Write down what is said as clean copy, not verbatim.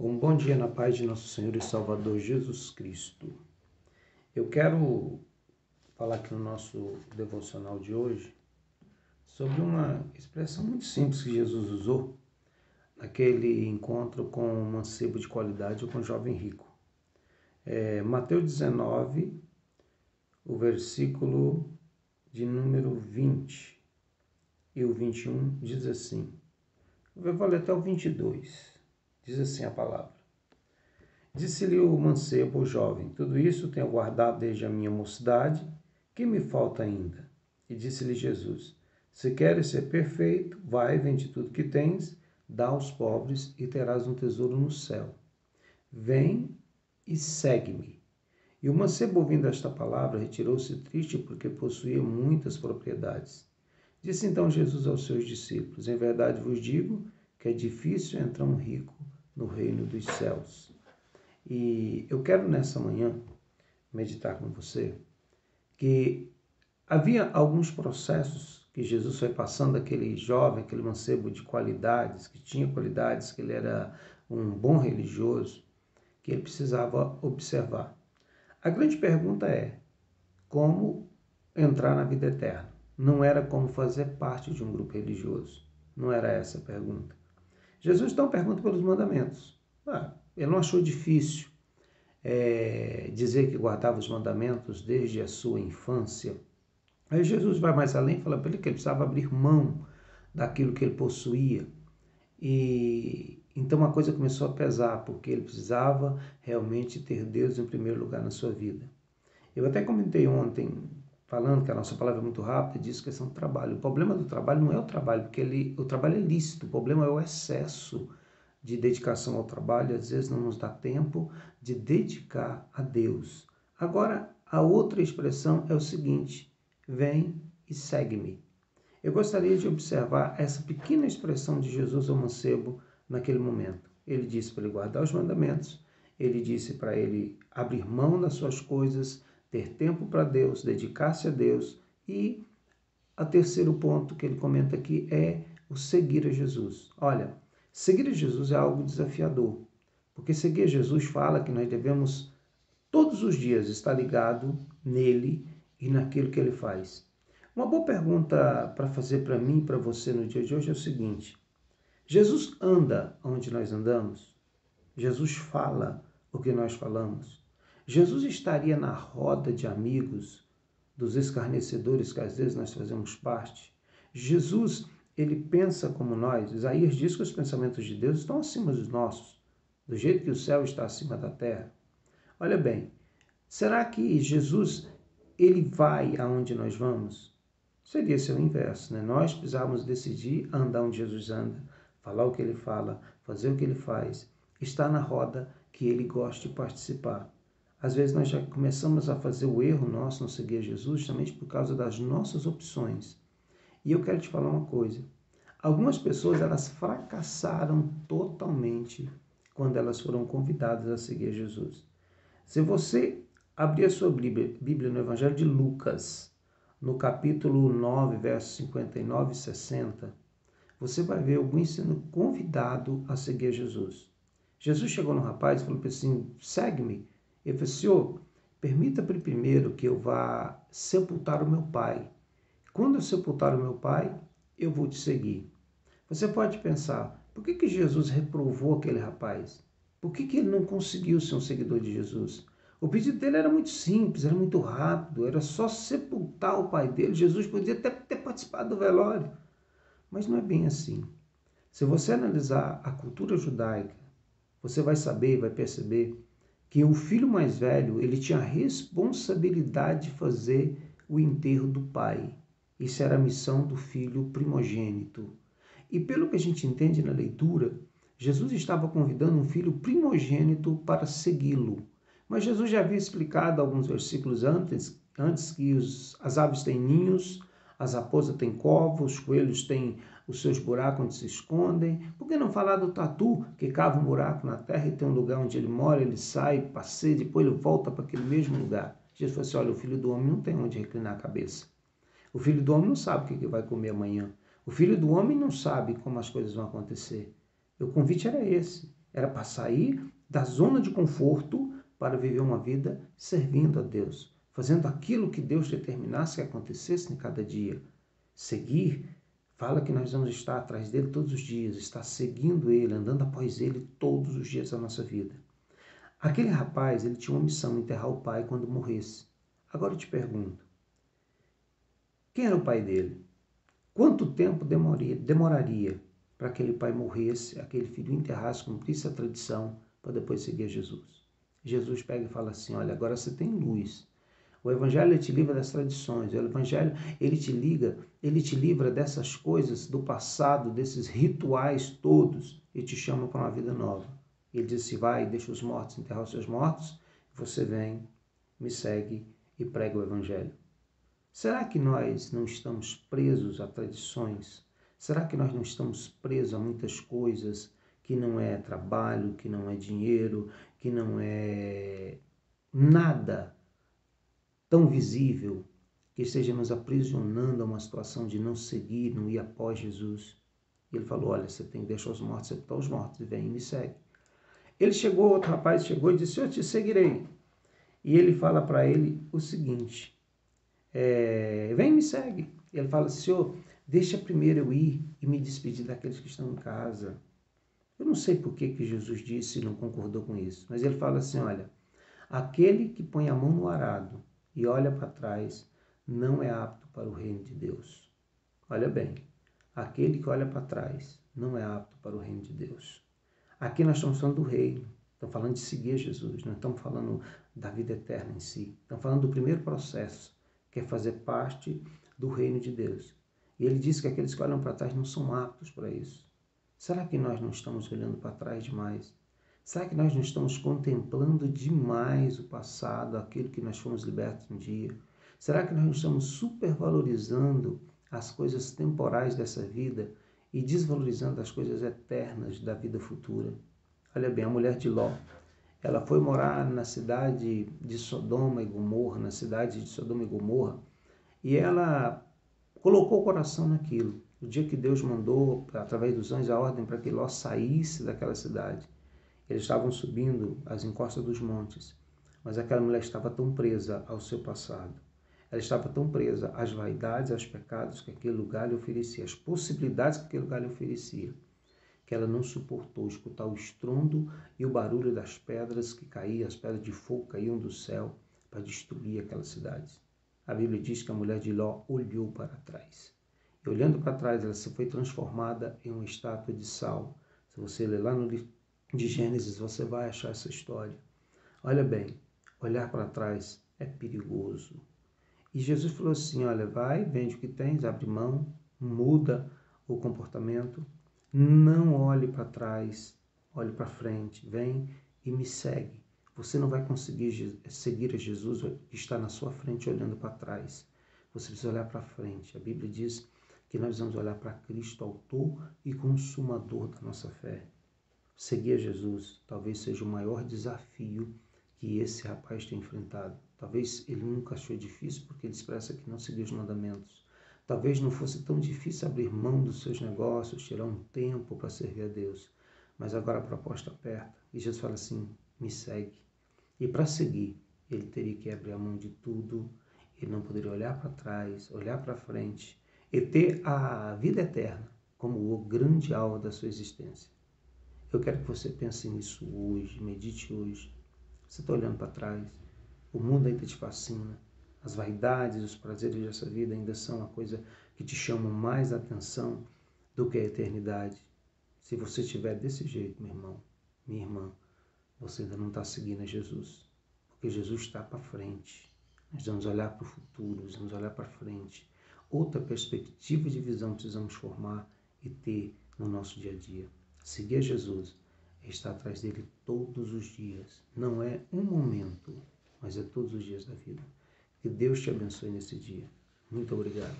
Um bom dia na paz de nosso Senhor e Salvador Jesus Cristo. Eu quero falar aqui no nosso devocional de hoje sobre uma expressão muito simples que Jesus usou naquele encontro com um mancebo de qualidade ou com um jovem rico. Mateus 19, o versículo de número 20 e o 21 diz assim. Eu vou ler até o 22. Diz assim a palavra. Disse-lhe o mancebo, o jovem, tudo isso tenho guardado desde a minha mocidade, que me falta ainda? E disse-lhe Jesus, se queres ser perfeito, vai, vende tudo que tens, dá aos pobres e terás um tesouro no céu. Vem e segue-me. E o mancebo, ouvindo esta palavra, retirou-se triste porque possuía muitas propriedades. Disse então Jesus aos seus discípulos, em verdade vos digo que é difícil entrar um rico no reino dos céus. E eu quero nessa manhã meditar com você que havia alguns processos que Jesus foi passando aquele jovem, aquele mancebo de qualidades, que tinha qualidades, que ele era um bom religioso, que ele precisava observar. A grande pergunta é, como entrar na vida eterna? Não era como fazer parte de um grupo religioso. Não era essa a pergunta. Jesus então pergunta pelos mandamentos. Ele não achou difícil dizer que guardava os mandamentos desde a sua infância. Aí Jesus vai mais além e fala para ele que ele precisava abrir mão daquilo que ele possuía. E então a coisa começou a pesar, porque ele precisava realmente ter Deus em primeiro lugar na sua vida. Eu até comentei ontem, falando que a nossa palavra é muito rápida, disse questão do trabalho. O problema do trabalho não é o trabalho, porque o trabalho é lícito, o problema é o excesso de dedicação ao trabalho, às vezes não nos dá tempo de dedicar a Deus. Agora, a outra expressão é o seguinte, vem e segue-me. Eu gostaria de observar essa pequena expressão de Jesus ao mancebo naquele momento. Ele disse para ele guardar os mandamentos, ele disse para ele abrir mão das suas coisas, ter tempo para Deus, dedicar-se a Deus. E o terceiro ponto que ele comenta aqui é o seguir a Jesus. Olha, seguir a Jesus é algo desafiador, porque seguir a Jesus fala que nós devemos todos os dias estar ligado nele e naquilo que ele faz. Uma boa pergunta para fazer para mim e para você no dia de hoje é o seguinte, Jesus anda onde nós andamos? Jesus fala o que nós falamos? Jesus estaria na roda de amigos, dos escarnecedores que às vezes nós fazemos parte? Jesus, ele pensa como nós. Isaías diz que os pensamentos de Deus estão acima dos nossos, do jeito que o céu está acima da terra. Olha bem, será que Jesus, ele vai aonde nós vamos? Seria ser o inverso, né? Nós precisamos decidir andar onde Jesus anda, falar o que ele fala, fazer o que ele faz, estar na roda que ele gosta de participar. Às vezes nós já começamos a fazer o erro nosso, não seguir Jesus, justamente por causa das nossas opções. E eu quero te falar uma coisa. Algumas pessoas, elas fracassaram totalmente quando elas foram convidadas a seguir Jesus. Se você abrir a sua Bíblia no Evangelho de Lucas, no capítulo 9, versos 59 e 60, você vai ver alguém sendo convidado a seguir Jesus. Jesus chegou no rapaz e falou assim, segue-me. Ele falou, Senhor, permita primeiro que eu vá sepultar o meu pai. Quando eu sepultar o meu pai, eu vou te seguir. Você pode pensar, por que Jesus reprovou aquele rapaz? Por que ele não conseguiu ser um seguidor de Jesus? O pedido dele era muito simples, era muito rápido, era só sepultar o pai dele. Jesus podia até ter participado do velório. Mas não é bem assim. Se você analisar a cultura judaica, você vai saber, vai perceber que o filho mais velho, ele tinha a responsabilidade de fazer o enterro do pai. Isso era a missão do filho primogênito. E pelo que a gente entende na leitura, Jesus estava convidando um filho primogênito para segui-lo. Mas Jesus já havia explicado alguns versículos antes que as aves têm ninhos, as raposas têm covos, os coelhos têm os seus buracos onde se escondem. Por que não falar do tatu, que cava um buraco na terra e tem um lugar onde ele mora, ele sai, passeia, depois ele volta para aquele mesmo lugar? Jesus falou assim, olha, o filho do homem não tem onde reclinar a cabeça. O filho do homem não sabe o que vai comer amanhã. O filho do homem não sabe como as coisas vão acontecer. O convite era esse. Era para sair da zona de conforto para viver uma vida servindo a Deus, fazendo aquilo que Deus determinasse que acontecesse em cada dia. Seguir, fala que nós vamos estar atrás dele todos os dias, estar seguindo ele, andando após ele todos os dias da nossa vida. Aquele rapaz, ele tinha uma missão, enterrar o pai quando morresse. Agora eu te pergunto, quem era o pai dele? Quanto tempo demoraria para aquele pai morresse, aquele filho enterrasse, cumprisse a tradição, para depois seguir a Jesus? Jesus pega e fala assim, olha, agora você tem luz. O Evangelho te livra das tradições, o Evangelho ele te livra dessas coisas do passado, desses rituais todos, e te chama para uma vida nova. Ele diz assim, vai, deixa os mortos enterrar os seus mortos, você vem, me segue e prega o Evangelho. Será que nós não estamos presos a tradições? Será que nós não estamos presos a muitas coisas que não é trabalho, que não é dinheiro, que não é nada tão visível que esteja nos aprisionando a uma situação de não seguir, não ir após Jesus? E ele falou, olha, você tem que deixar os mortos sepultar os mortos e vem e me segue. Outro rapaz chegou e disse, eu te seguirei. E ele fala para ele o seguinte, vem e me segue. Ele fala, Senhor, deixa primeiro eu ir e me despedir daqueles que estão em casa. Eu não sei por que Jesus disse e não concordou com isso, mas ele fala assim, olha, aquele que põe a mão no arado e olha para trás não é apto para o reino de Deus. Olha bem, aquele que olha para trás não é apto para o reino de Deus. Aqui nós estamos falando do reino, estamos falando de seguir Jesus, não estamos falando da vida eterna em si, estamos falando do primeiro processo, que é fazer parte do reino de Deus. E ele diz que aqueles que olham para trás não são aptos para isso. Será que nós não estamos olhando para trás demais? Será que nós não estamos contemplando demais o passado, aquilo que nós fomos libertos um dia? Será que nós não estamos supervalorizando as coisas temporais dessa vida e desvalorizando as coisas eternas da vida futura? Olha bem, a mulher de Ló, ela foi morar na cidade de Sodoma e Gomorra, e ela colocou o coração naquilo. O dia que Deus mandou, através dos anjos, a ordem para que Ló saísse daquela cidade, eles estavam subindo as encostas dos montes, mas aquela mulher estava tão presa ao seu passado, ela estava tão presa às vaidades, aos pecados que aquele lugar lhe oferecia, às possibilidades que aquele lugar lhe oferecia, que ela não suportou escutar o estrondo e o barulho das pedras que caíam, as pedras de fogo caíam do céu para destruir aquela cidade. A Bíblia diz que a mulher de Ló olhou para trás. E olhando para trás, ela se foi transformada em uma estátua de sal. Se você ler lá no livro de Gênesis, você vai achar essa história. Olha bem, olhar para trás é perigoso. E Jesus falou assim, olha, vai, vende o que tens, abre mão, muda o comportamento, não olhe para trás, olhe para frente, vem e me segue. Você não vai conseguir seguir a Jesus que está na sua frente olhando para trás. Você precisa olhar para frente. A Bíblia diz que nós vamos olhar para Cristo, autor e consumador da nossa fé. Seguir a Jesus talvez seja o maior desafio que esse rapaz tem enfrentado. Talvez ele nunca achou difícil porque ele expressa que não seguiu os mandamentos. Talvez não fosse tão difícil abrir mão dos seus negócios, tirar um tempo para servir a Deus. Mas agora a proposta aperta e Jesus fala assim, me segue. E para seguir, ele teria que abrir a mão de tudo, ele não poderia olhar para trás, olhar para frente e ter a vida eterna como o grande alvo da sua existência. Eu quero que você pense nisso hoje, medite hoje. Você está olhando para trás, o mundo ainda te fascina, as vaidades, os prazeres dessa vida ainda são a coisa que te chama mais atenção do que a eternidade. Se você estiver desse jeito, meu irmão, minha irmã, você ainda não está seguindo a Jesus, porque Jesus está para frente. Nós vamos olhar para o futuro, vamos olhar para frente. Outra perspectiva de visão precisamos formar e ter no nosso dia a dia. Seguir a Jesus é estar atrás dele todos os dias. Não é um momento, mas é todos os dias da vida. Que Deus te abençoe nesse dia. Muito obrigado.